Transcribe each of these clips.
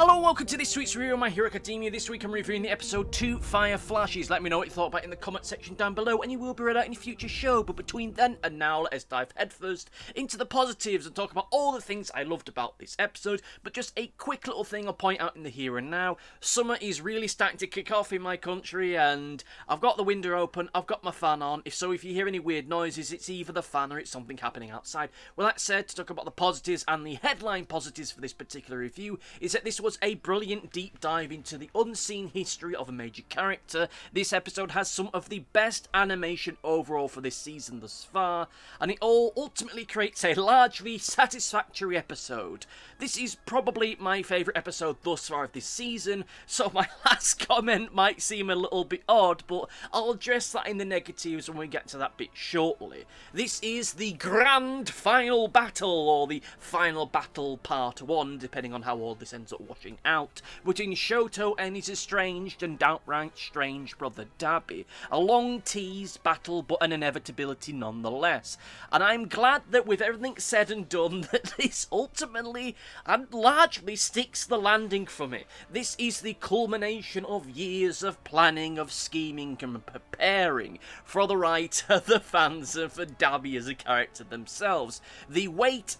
Hello and welcome to this week's review of My Hero Academia. This week I'm reviewing the episode 2 Fire Flashes. Let me know what you thought about it in the comment section down below and you will be read out in a future show. But between then and now, let us dive headfirst into the positives and talk about all the things I loved about this episode. But just a quick little thing I'll point out in the here and now. Summer is really starting to kick off in my country and I've got the window open, I've got my fan on. If you hear any weird noises, it's either the fan or it's something happening outside. Well, that said, to talk about the positives and the headline positives for this particular review is that this was a brilliant deep dive into the unseen history of a major character. This episode has some of the best animation overall for this season thus far, and it all ultimately creates a largely satisfactory episode. This is probably my favourite episode thus far of this season, so my last comment might seem a little bit odd, but I'll address that in the negatives when we get to that bit shortly. This is the grand final battle, or the final battle part 1, depending on how all this ends up washing out, between Shoto and his estranged and outright strange brother Dabi. A long teased battle, but an inevitability nonetheless. And I'm glad that with everything said and done, that this ultimately and largely sticks the landing for me. This is the culmination of years of planning, of scheming and preparing for the writer, the fans, and for Dabi as a character themselves. The weight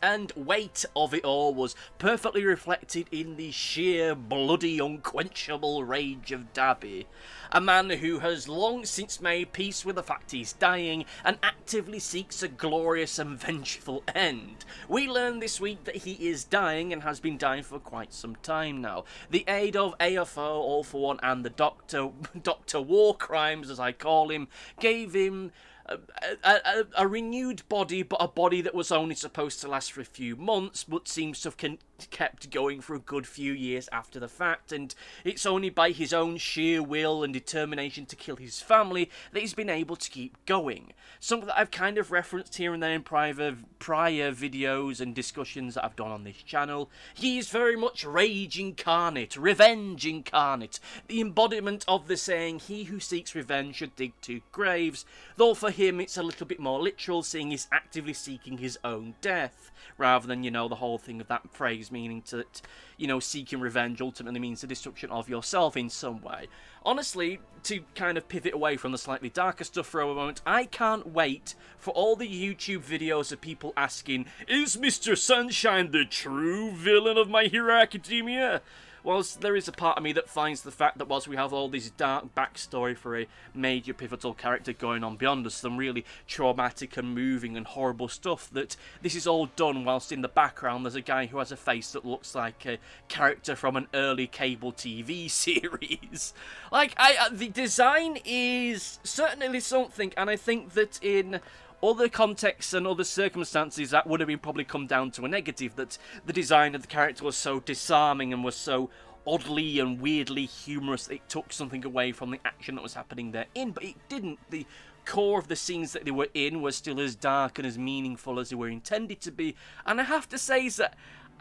of it all was perfectly reflected in the sheer, bloody, unquenchable rage of Dabi. A man who has long since made peace with the fact he's dying and actively seeks a glorious and vengeful end. We learn this week that he is dying and has been dying for quite some time now. The aid of AFO, All For One, and the Dr. War Crimes, as I call him, gave him a renewed body, but a body that was only supposed to last for a few months, but seems to have kept going for a good few years after the fact, and it's only by his own sheer will and determination to kill his family that he's been able to keep going. Something that I've kind of referenced here and there in prior videos and discussions that I've done on this channel. He is very much rage incarnate, revenge incarnate, the embodiment of the saying, he who seeks revenge should dig 2 graves, though for him it's a little bit more literal, seeing he's actively seeking his own death, rather than, the whole thing of that phrase meaning that, seeking revenge ultimately means the destruction of yourself in some way. Honestly, to kind of pivot away from the slightly darker stuff for a moment, I can't wait for all the YouTube videos of people asking, is Mr. Sunshine the true villain of My Hero Academia? Whilst there is a part of me that finds the fact that whilst we have all this dark backstory for a major pivotal character going on beyond us, some really traumatic and moving and horrible stuff, that this is all done whilst in the background there's a guy who has a face that looks like a character from an early cable TV series. The design is certainly something, and I think that in other contexts and other circumstances that would have been probably come down to a negative, that the design of the character was so disarming and was so oddly and weirdly humorous that it took something away from the action that was happening therein, but it didn't. The core of the scenes that they were in were still as dark and as meaningful as they were intended to be, and I have to say that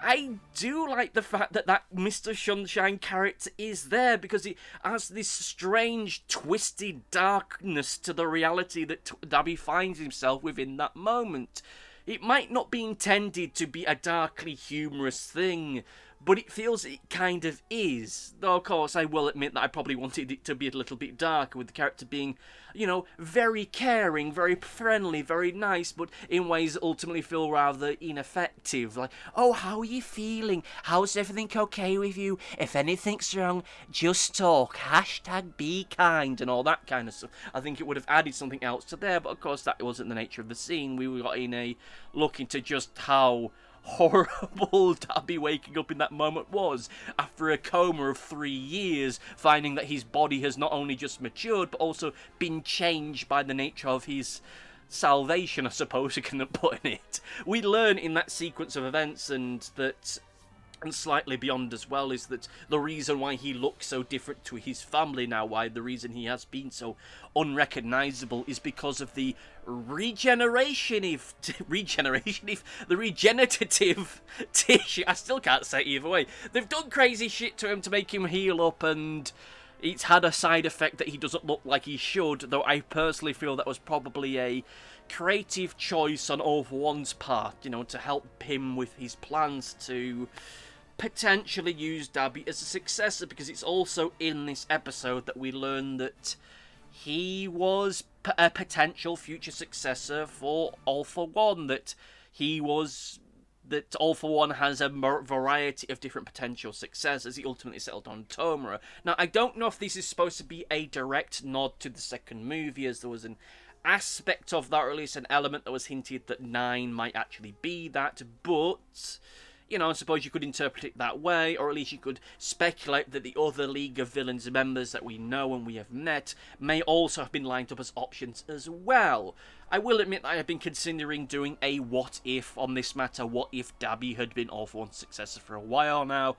I do like the fact that that Mr. Sunshine character is there, because he has this strange, twisted darkness to the reality that Dabi finds himself within that moment. It might not be intended to be a darkly humorous thing, but it feels it kind of is. Though, of course, I will admit that I probably wanted it to be a little bit darker, with the character being, very caring, very friendly, very nice, but in ways that ultimately feel rather ineffective. Like, oh, how are you feeling? How's everything okay with you? If anything's wrong, just talk. # be kind and all that kind of stuff. I think it would have added something else to there, but of course that wasn't the nature of the scene. We got in a look into just how horrible Dabi waking up in that moment was, after a coma of 3 years, finding that his body has not only just matured, but also been changed by the nature of his salvation, I suppose you can put in it. We learn in that sequence of events, and slightly beyond as well, is that the reason why he looks so different to his family now, why the reason he has been so unrecognisable, is because of the regenerative tissue. I still can't say it either way. They've done crazy shit to him to make him heal up, and it's had a side effect that he doesn't look like he should, though I personally feel that was probably a creative choice on All For One's part, to help him with his plans to potentially use Dabi as a successor, because it's also in this episode that we learn that he was a potential future successor for All For One, that All For One has a variety of different potential successors. He ultimately settled on Tomura. Now, I don't know if this is supposed to be a direct nod to the second movie, as there was an aspect of that, or at least an element that was hinted that 9 might actually be that, but you know, I suppose you could interpret it that way, or at least you could speculate that the other League of Villains members that we know and we have met may also have been lined up as options as well. I will admit that I have been considering doing a what if on this matter. What if Dabi had been All For One's successor for a while now?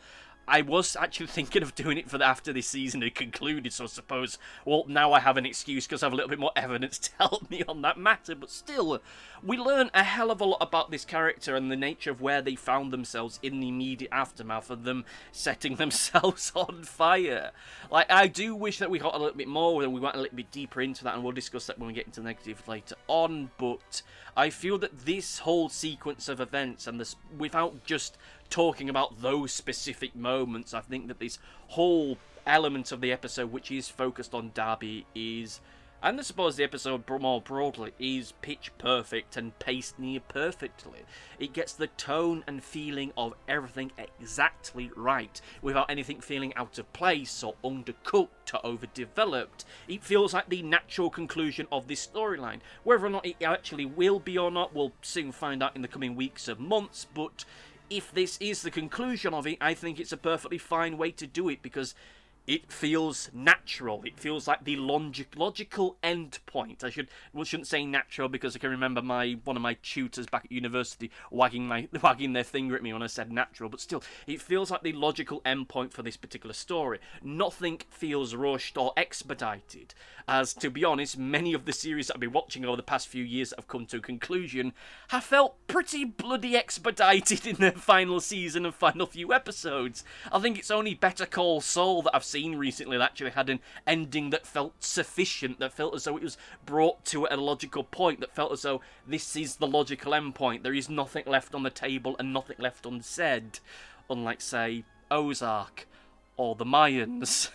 I was actually thinking of doing it for after this season had concluded, so I suppose, well, now I have an excuse because I have a little bit more evidence to help me on that matter, but still, we learn a hell of a lot about this character and the nature of where they found themselves in the immediate aftermath of them setting themselves on fire. Like, I do wish that we got a little bit more and we went a little bit deeper into that, and we'll discuss that when we get into the negative later on, but I feel that this whole sequence of events, and this, without just talking about those specific moments, I think that this whole element of the episode which is focused on Dabi is, and I suppose the episode more broadly, is pitch perfect and paced near perfectly. It gets the tone and feeling of everything exactly right, without anything feeling out of place or undercooked or overdeveloped. It feels like the natural conclusion of this storyline. Whether or not it actually will be or not, we'll soon find out in the coming weeks and months, but if this is the conclusion of it, I think it's a perfectly fine way to do it, because it feels natural. It feels like the logical end point. I shouldn't say natural, because I can remember one of my tutors back at university wagging their finger at me when I said natural, but still, it feels like the logical end point for this particular story. Nothing feels rushed or expedited, as, to be honest, many of the series that I've been watching over the past few years that have come to a conclusion have felt pretty bloody expedited in their final season and final few episodes. I think it's only Better Call Saul that I've seen recently that actually had an ending that felt sufficient, that felt as though it was brought to a logical point, that felt as though this is the logical endpoint. There is nothing left on the table and nothing left unsaid, unlike, say, Ozark or the Mayans.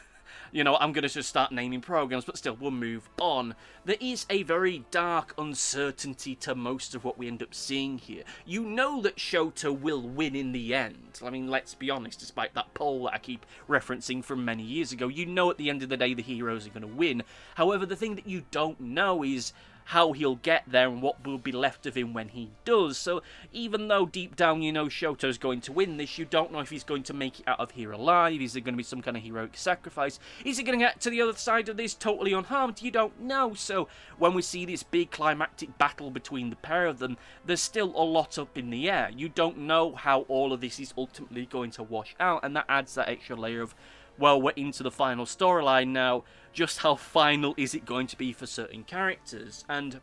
You know, I'm going to just start naming programs, but still, we'll move on. There is a very dark uncertainty to most of what we end up seeing here. You know that Shoto will win in the end. I mean, let's be honest, despite that poll that I keep referencing from many years ago, you know at the end of the day the heroes are going to win. However, the thing that you don't know is how he'll get there and what will be left of him when he does. So even though deep down you know Shoto's going to win this, you don't know if he's going to make it out of here alive. Is there going to be some kind of heroic sacrifice? Is he going to get to the other side of this totally unharmed? You don't know. So when we see this big climactic battle between the pair of them, there's still a lot up in the air. You don't know how all of this is ultimately going to wash out, and that adds that extra layer of, well, we're into the final storyline now. Just how final is it going to be for certain characters? And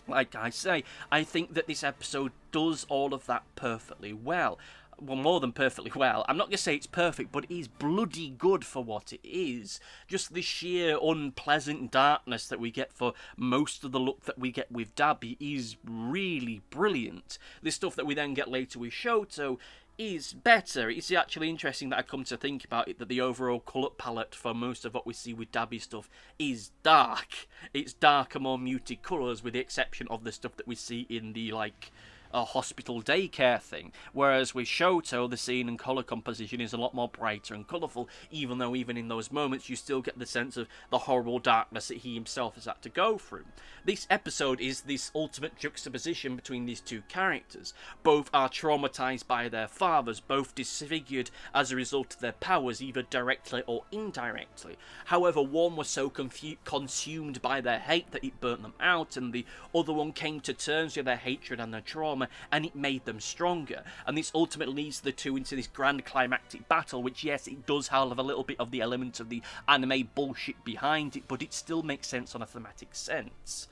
like I say, I think that this episode does all of that perfectly well. Well, more than perfectly well. I'm not going to say it's perfect, but it is bloody good for what it is. Just the sheer unpleasant darkness that we get for most of the look that we get with Dabi is really brilliant. The stuff that we then get later with Shoto is better. It's actually interesting that I come to think about it, that the overall colour palette for most of what we see with Dabi stuff is dark. It's darker, more muted colours, with the exception of the stuff that we see in the, like, hospital daycare thing, whereas with Shoto the scene and colour composition is a lot more brighter and colourful, even though even in those moments you still get the sense of the horrible darkness that he himself has had to go through. This episode is this ultimate juxtaposition between these two characters. Both are traumatised by their fathers, both disfigured as a result of their powers, either directly or indirectly. However, one was so consumed by their hate that it burnt them out, and the other one came to terms with their hatred and their trauma, and it made them stronger. And this ultimately leads the two into this grand climactic battle, which, yes, it does have a little bit of the element of the anime bullshit behind it, but it still makes sense on a thematic sense.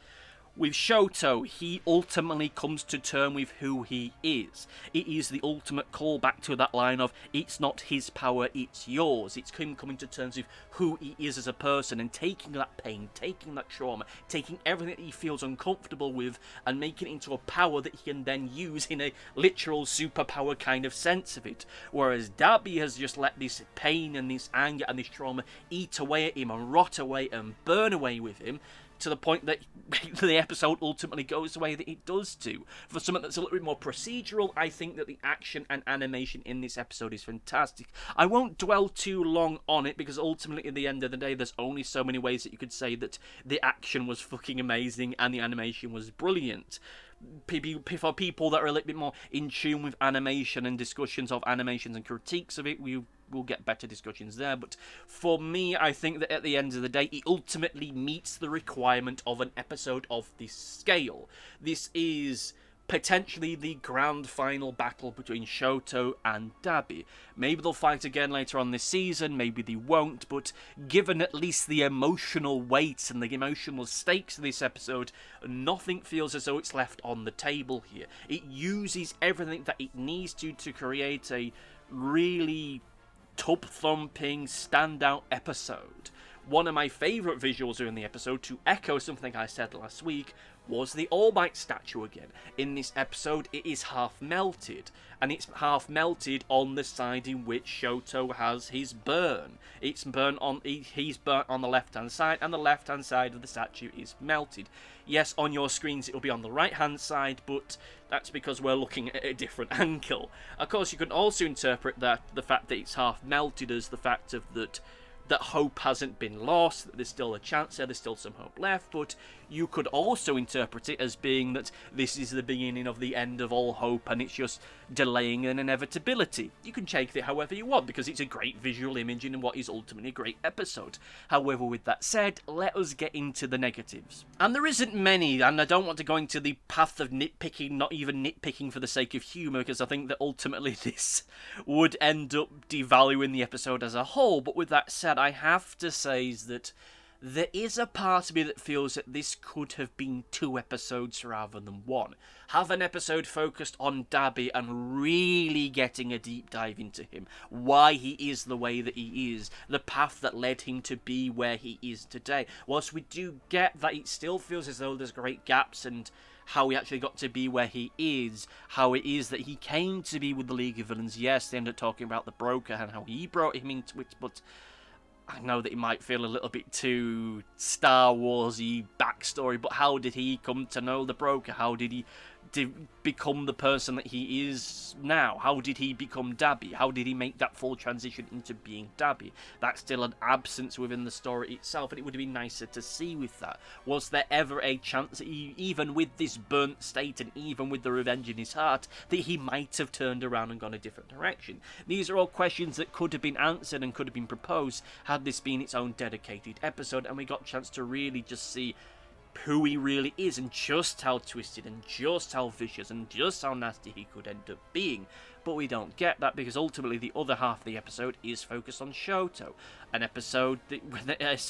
With Shoto, he ultimately comes to terms with who he is. It is the ultimate callback to that line of, it's not his power, it's yours. It's him coming to terms with who he is as a person and taking that pain, taking that trauma, taking everything that he feels uncomfortable with and making it into a power that he can then use in a literal superpower kind of sense of it. Whereas Dabi has just let this pain and this anger and this trauma eat away at him and rot away and burn away with him, to the point that the episode ultimately goes the way that it does to. For something that's a little bit more procedural, I think that the action and animation in this episode is fantastic. I won't dwell too long on it, because ultimately at the end of the day, there's only so many ways that you could say that the action was fucking amazing and the animation was brilliant. For people that are a little bit more in tune with animation and discussions of animations and critiques of it, we'll get better discussions there. But for me, I think that at the end of the day, it ultimately meets the requirement of an episode of this scale. This is potentially the grand final battle between Shoto and Dabi. Maybe they'll fight again later on this season, maybe they won't, but given at least the emotional weight and the emotional stakes of this episode, nothing feels as though it's left on the table here. It uses everything that it needs to create a really tub-thumping, standout episode. One of my favourite visuals in the episode, to echo something I said last week, was the All Might statue again. In this episode, it is half melted, and it's half melted on the side in which Shoto has his burn. It's burnt on, he's burnt on the left-hand side, and the left-hand side of the statue is melted. Yes, on your screens it'll be on the right-hand side, but that's because we're looking at a different angle. Of course, you can also interpret that the fact that it's half melted as the fact of that hope hasn't been lost, that there's still a chance there, there's still some hope left, but you could also interpret it as being that this is the beginning of the end of all hope and it's just delaying an inevitability. You can take it however you want, because it's a great visual image in what is ultimately a great episode. However, with that said, let us get into the negatives. And there isn't many, and I don't want to go into the path of nitpicking, not even nitpicking for the sake of humour, because I think that ultimately this would end up devaluing the episode as a whole. But with that said, I have to say is that there is a part of me that feels that this could have been 2 episodes rather than 1. Have an episode focused on Dabi and really getting a deep dive into him, why he is the way that he is, the path that led him to be where he is today. Whilst we do get that it still feels as though there's great gaps and how he actually got to be where he is, how it is that he came to be with the League of Villains. Yes, they ended up talking about the Broker and how he brought him into it, but I know that it might feel a little bit too Star Wars-y backstory, but how did he come to know the Broker? How did he become the person that he is now? How did he become Dabi? How did he make that full transition into being Dabi? That's still an absence within the story itself, and it would have been nicer to see with that. Was there ever a chance that he, even with this burnt state and even with the revenge in his heart, that he might have turned around and gone a different direction? These are all questions that could have been answered and could have been proposed had this been its own dedicated episode, and we got a chance to really just see who he really is and just how twisted and just how vicious and just how nasty he could end up being. But we don't get that, because ultimately the other half of the episode is focused on Shoto. An episode that,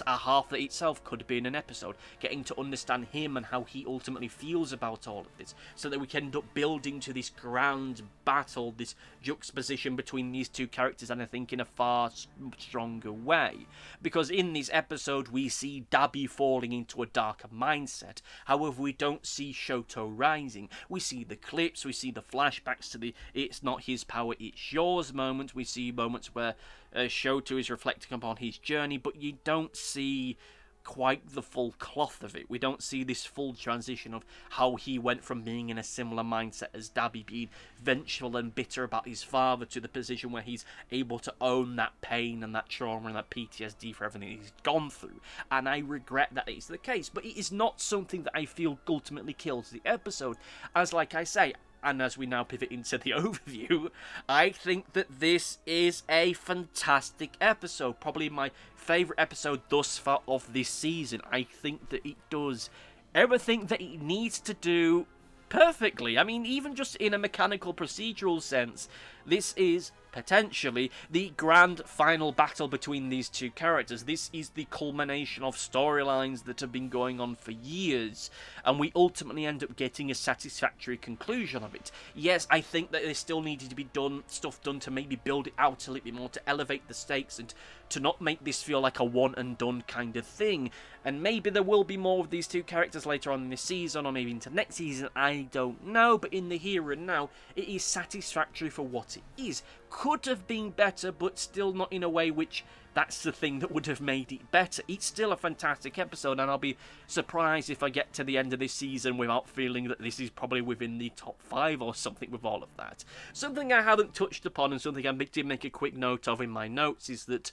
a half that itself could have been an episode, getting to understand him and how he ultimately feels about all of this, so that we can end up building to this grand battle, this juxtaposition between these two characters, and I think in a far stronger way. Because in this episode we see Dabi falling into a darker mindset, however we don't see Shoto rising. We see the clips, we see the flashbacks to the "it's not his power, it's yours" moment. We see moments where Shoto is reflecting upon his journey, but you don't see quite the full cloth of it. We don't see this full transition of how he went from being in a similar mindset as Dabi, being vengeful and bitter about his father, to the position where he's able to own that pain and that trauma and that PTSD for everything he's gone through. And I regret that it's the case, but it is not something that I feel ultimately kills the episode. As like I say, and as we now pivot into the overview, I think that this is a fantastic episode. Probably my favourite episode thus far of this season. I think that it does everything that it needs to do perfectly. I mean, even just in a mechanical procedural sense, this is potentially the grand final battle between these two characters. This is the culmination of storylines that have been going on for years, and we ultimately end up getting a satisfactory conclusion of it. Yes, I think that there still needed to be stuff done to maybe build it out a little bit more, to elevate the stakes and to not make this feel like a one and done kind of thing. And maybe there will be more of these two characters later on in this season, or maybe into next season, I don't know. But in the here and now, it is satisfactory for what it is. Could have been better, but still not in a way which that's the thing that would have made it better. It's still a fantastic episode, and I'll be surprised if I get to the end of this season without feeling that this is probably within the top 5 or something with all of that. Something I haven't touched upon, and something I did make a quick note of in my notes, is that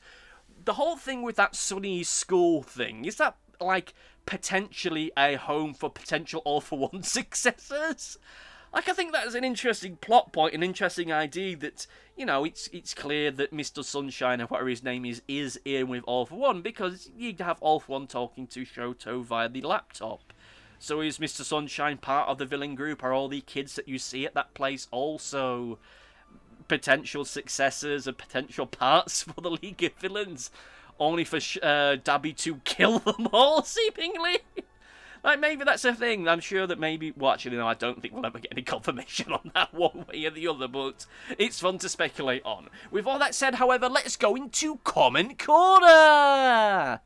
the whole thing with that Sunny's school thing, is that, like, potentially a home for potential All For One successors? Like, I think that's an interesting plot point, an interesting idea that, you know, it's clear that Mr. Sunshine, or whatever his name is in with All For One, because you'd have All For One talking to Shoto via the laptop. So is Mr. Sunshine part of the villain group? Are all the kids that you see at that place also potential successors and potential parts for the League of Villains, only for Dabi to kill them all, seemingly? Like, maybe that's a thing. I'm sure that maybe... Well, actually, no, I don't think we'll ever get any confirmation on that one way or the other, but it's fun to speculate on. With all that said, however, let's go into Comment Corner!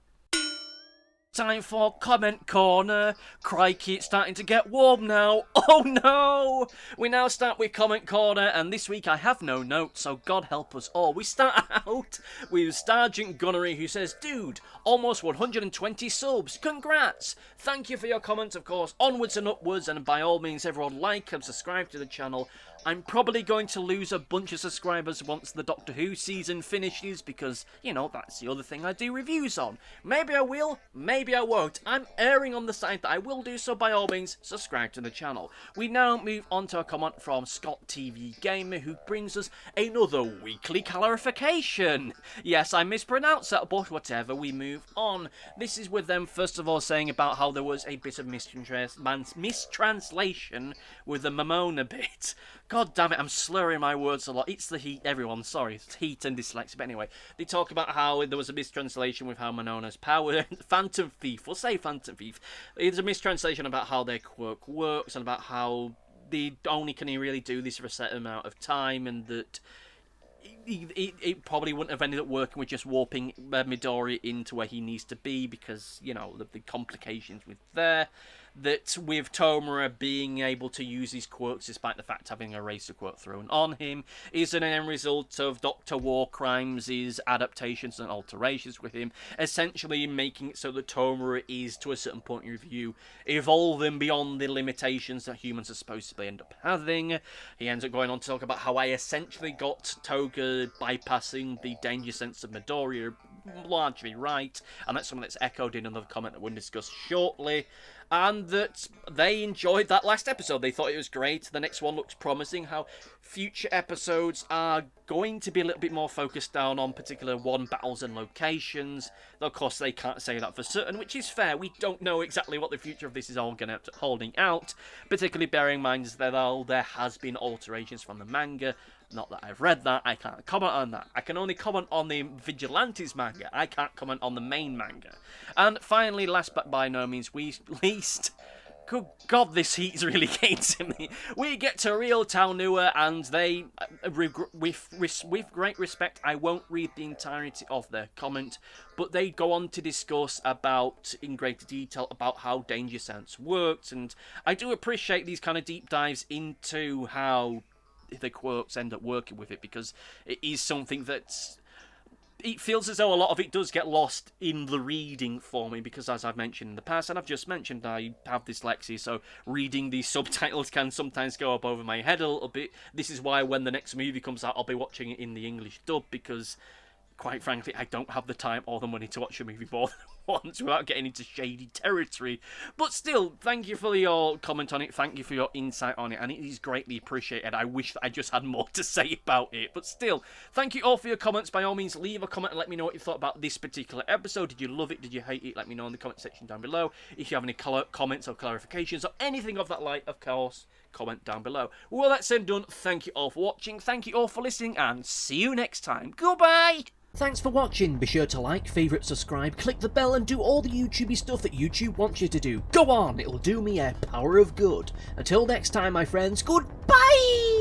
Time for Comment Corner. Crikey, it's starting to get warm now. Oh no! We now start with Comment Corner, and this week I have no notes, so God help us all. We start out with Sergeant Gunnery, who says, "Dude, almost 120 subs. Congrats! Thank you for your comments, of course. Onwards and upwards, and by all means, everyone like and subscribe to the channel. I'm probably going to lose a bunch of subscribers once the Doctor Who season finishes, because, you know, that's the other thing I do reviews on. Maybe I will, maybe I won't. I'm erring on the side that I will do, so by all means, subscribe to the channel." We now move on to a comment from Scott TV Gamer, who brings us another weekly clarification. Yes, I mispronounced that, but whatever, we move on. This is with them, first of all, saying about how there was a bit of mistranslation with the Mamona bit. God damn it, I'm slurring my words a lot. It's the heat, everyone, sorry. It's heat and dyslexia. But anyway, they talk about how there was a mistranslation with how Monona's power... Phantom Thief, we'll say Phantom Thief. It's a mistranslation about how their quirk works and about how they only can really do this for a set amount of time, and that it probably wouldn't have ended up working with just warping Midori into where he needs to be, because, you know, the complications with there. That with Tomura being able to use his quirks despite the fact having a racer quirk thrown on him is an end result of Dr. Warcrimes' adaptations and alterations with him, essentially making it so that Tomura is, to a certain point of view, evolving beyond the limitations that humans are supposed to end up having. He ends up going on to talk about how I essentially got Toga bypassing the danger sense of Midoriya largely right, and that's something that's echoed in another comment that we'll discuss shortly. And that they enjoyed that last episode. They thought it was great. The next one looks promising. How future episodes are going to be a little bit more focused down on particular one battles and locations. Though, of course, they can't say that for certain, which is fair. We don't know exactly what the future of this is all going to holding out. Particularly bearing in mind that there has been alterations from the manga. Not that I've read that, I can't comment on that. I can only comment on the Vigilantes manga. I can't comment on the main manga. And finally, last but by no means least, good God, this heat is really getting to me. We get to Real Taonua, and they, with great respect, I won't read the entirety of their comment, but they go on to discuss about, in greater detail, about how Danger Sense works, and I do appreciate these kind of deep dives into how the quirks end up working with it, because it is something that's... It feels as though a lot of it does get lost in the reading for me, because as I've mentioned in the past, and I've just mentioned, I have dyslexia, so reading these subtitles can sometimes go up over my head a little bit. This is why when the next movie comes out, I'll be watching it in the English dub, because quite frankly, I don't have the time or the money to watch a movie more than once without getting into shady territory. But still, thank you for your comment on it, thank you for your insight on it, and it is greatly appreciated. I wish that I just had more to say about it, but still, thank you all for your comments. By all means, leave a comment and let me know what you thought about this particular episode. Did you love it? Did you hate it? Let me know in the comment section down below. If you have any comments or clarifications or anything of that like, of course, comment down below. Well, that's said and done. Thank you all for watching, thank you all for listening, and see you next time. Goodbye! Thanks for watching. Be sure to like, favourite, subscribe, click the bell and do all the YouTubey stuff that YouTube wants you to do. Go on, it'll do me a power of good. Until next time, my friends, goodbye!